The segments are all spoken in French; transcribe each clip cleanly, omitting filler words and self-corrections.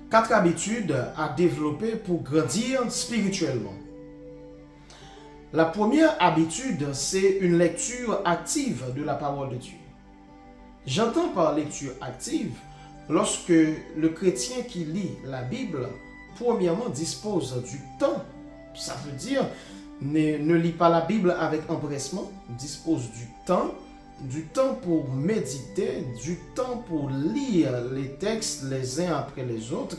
4 habitudes à développer pour grandir spirituellement. La première habitude, c'est une lecture active de la parole de Dieu. J'entends par lecture active lorsque le chrétien qui lit la Bible, premièrement, dispose du temps. Ça veut dire, ne lit pas la Bible avec empressement, dispose du temps pour méditer, du temps pour lire les textes les uns après les autres,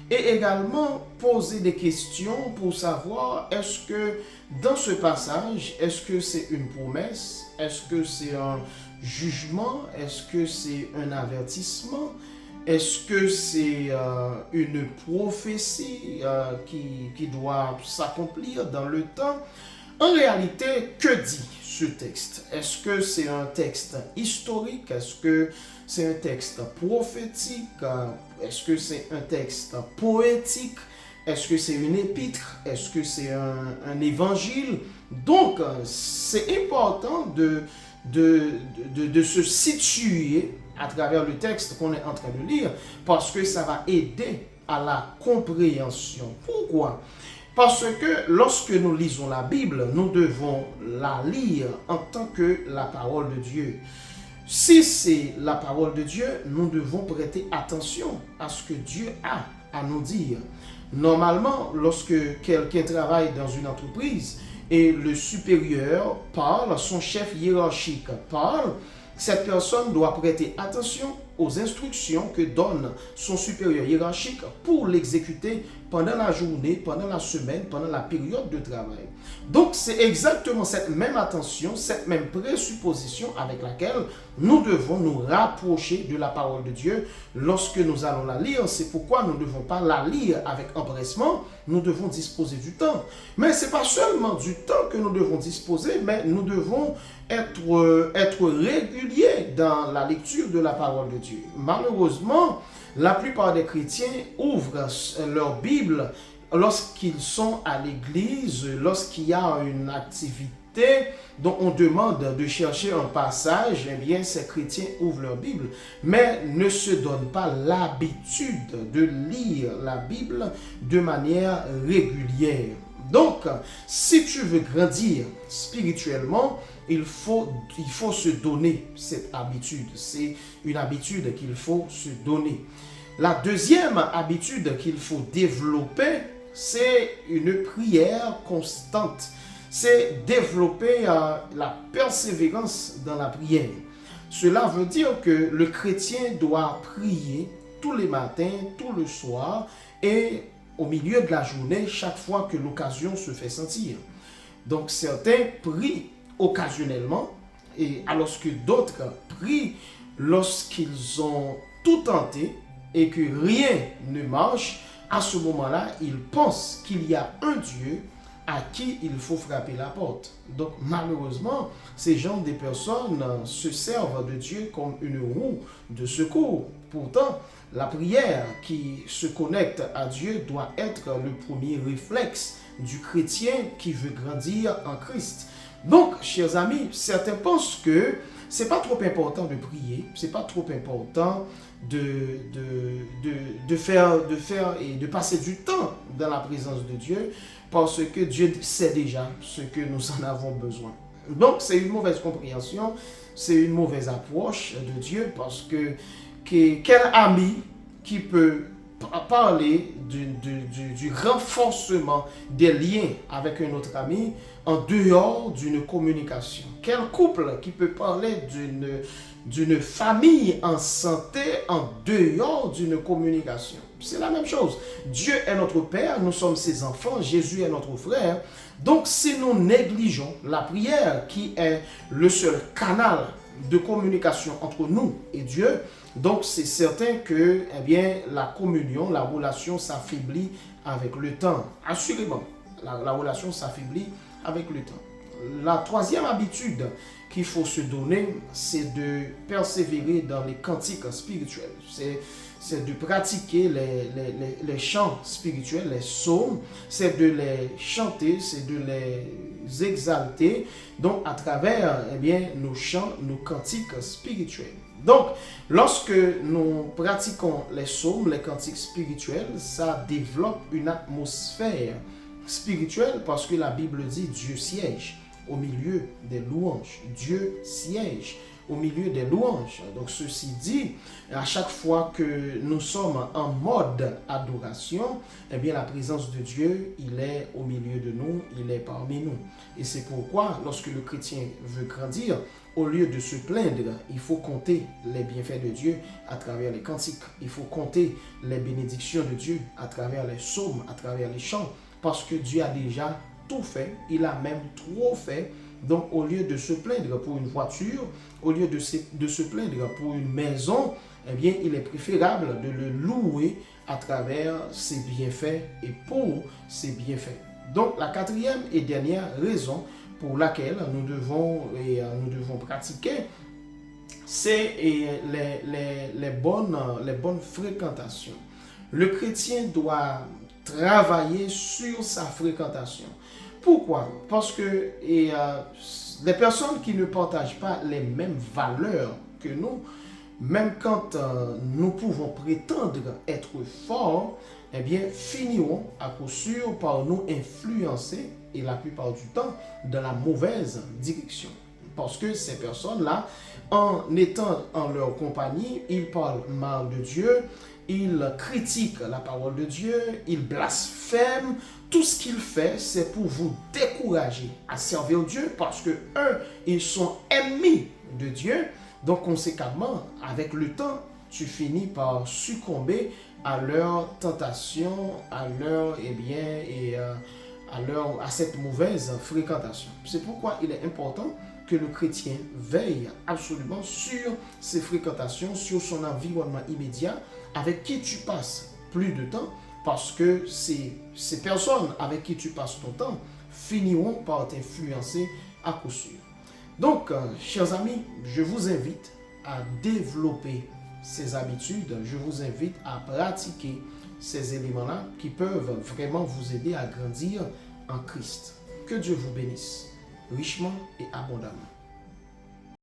et également poser des questions pour savoir est-ce que dans ce passage, est-ce que c'est une promesse, est-ce que c'est un jugement, est-ce que c'est un avertissement, est-ce que c'est une prophétie qui doit s'accomplir dans le temps? En réalité, que dit ce texte? Est-ce que c'est un texte historique? Est-ce que c'est un texte prophétique? Est-ce que c'est un texte poétique? Est-ce que c'est une épître? Est-ce que c'est un évangile? Donc, c'est important de se situer à travers le texte qu'on est en train de lire parce que ça va aider à la compréhension. Pourquoi? Parce que lorsque nous lisons la Bible, nous devons la lire en tant que la parole de Dieu. Si c'est la parole de Dieu, nous devons prêter attention à ce que Dieu a à nous dire. Normalement, lorsque quelqu'un travaille dans une entreprise et le supérieur parle, son chef hiérarchique parle, cette personne doit prêter attention aux instructions que donne son supérieur hiérarchique pour l'exécuter pendant la journée, pendant la semaine, pendant la période de travail. Donc c'est exactement cette même attention, cette même présupposition avec laquelle nous devons nous rapprocher de la parole de Dieu lorsque nous allons la lire. C'est pourquoi nous ne devons pas la lire avec empressement, nous devons disposer du temps. Mais ce n'est pas seulement du temps que nous devons disposer, mais nous devons être réguliers dans la lecture de la parole de Dieu. Malheureusement, la plupart des chrétiens ouvrent leur Bible lorsqu'ils sont à l'église, lorsqu'il y a une activité dont on demande de chercher un passage, eh bien ces chrétiens ouvrent leur Bible, mais ne se donnent pas l'habitude de lire la Bible de manière régulière. Donc, si tu veux grandir spirituellement, il faut se donner cette habitude. C'est une habitude qu'il faut se donner. La deuxième habitude qu'il faut développer, c'est une prière constante. C'est développer la persévérance dans la prière. Cela veut dire que le chrétien doit prier tous les matins, tout le soir et au milieu de la journée, chaque fois que l'occasion se fait sentir. Donc certains prient occasionnellement, et alors que d'autres prient lorsqu'ils ont tout tenté et que rien ne marche. À ce moment-là, ils pensent qu'il y a un Dieu à qui il faut frapper la porte. Donc malheureusement, ces gens des personnes se servent de Dieu comme une roue de secours. Pourtant, la prière qui se connecte à Dieu doit être le premier réflexe du chrétien qui veut grandir en Christ. Donc, chers amis, certains pensent que c'est pas trop important de prier, c'est pas trop important de faire et de passer du temps dans la présence de Dieu parce que Dieu sait déjà ce que nous en avons besoin. Donc, c'est une mauvaise compréhension, c'est une mauvaise approche de Dieu parce que quel ami qui peut parler du renforcement des liens avec un autre ami en dehors d'une communication? Quel couple qui peut parler d'une famille en santé en dehors d'une communication? C'est la même chose. Dieu est notre Père, nous sommes ses enfants, Jésus est notre frère. Donc si nous négligeons la prière qui est le seul canal de communication entre nous et Dieu, donc c'est certain que la communion, la relation s'affaiblit avec le temps. Assurément, la relation s'affaiblit avec le temps. La troisième habitude qu'il faut se donner, c'est de persévérer dans les cantiques spirituels. C'est de pratiquer les chants spirituels, les psaumes, c'est de les chanter, c'est de les exalter, donc à travers nos chants, nos cantiques spirituels. Donc, lorsque nous pratiquons les psaumes, les cantiques spirituels, ça développe une atmosphère spirituelle parce que la Bible dit Dieu siège au milieu des louanges. Dieu siège au milieu des louanges. Donc ceci dit, à chaque fois que nous sommes en mode adoration, eh bien la présence de Dieu, il est au milieu de nous, il est parmi nous. Et c'est pourquoi lorsque le chrétien veut grandir, au lieu de se plaindre, il faut compter les bienfaits de Dieu à travers les cantiques. Il faut compter les bénédictions de Dieu à travers les psaumes, à travers les chants, parce que Dieu a déjà tout fait, il a même trop fait. Donc, au lieu de se plaindre pour une voiture, au lieu de se plaindre pour une maison, eh bien, il est préférable de le louer à travers ses bienfaits et pour ses bienfaits. Donc, la quatrième et dernière raison pour laquelle nous devons pratiquer, c'est les bonnes fréquentations. Le chrétien doit travailler sur sa fréquentation. Pourquoi? Parce que les personnes qui ne partagent pas les mêmes valeurs que nous, même quand nous pouvons prétendre être forts, eh bien, finiront à coup sûr par nous influencer, et la plupart du temps, dans la mauvaise direction. Parce que ces personnes-là, en étant en leur compagnie, ils parlent mal de Dieu, ils critiquent la parole de Dieu, ils blasphèment. Tout ce qu'ils font, c'est pour vous décourager à servir Dieu parce que, ils sont ennemis de Dieu. Donc, conséquemment, avec le temps, tu finis par succomber à leur tentation, à cette mauvaise fréquentation. C'est pourquoi il est important que le chrétien veille absolument sur ses fréquentations, sur son environnement immédiat, avec qui tu passes plus de temps, parce que ces personnes avec qui tu passes ton temps finiront par t'influencer à coup sûr. Donc, chers amis, je vous invite à développer ces habitudes, je vous invite à pratiquer ces éléments-là qui peuvent vraiment vous aider à grandir en Christ. Que Dieu vous bénisse richement et abondamment.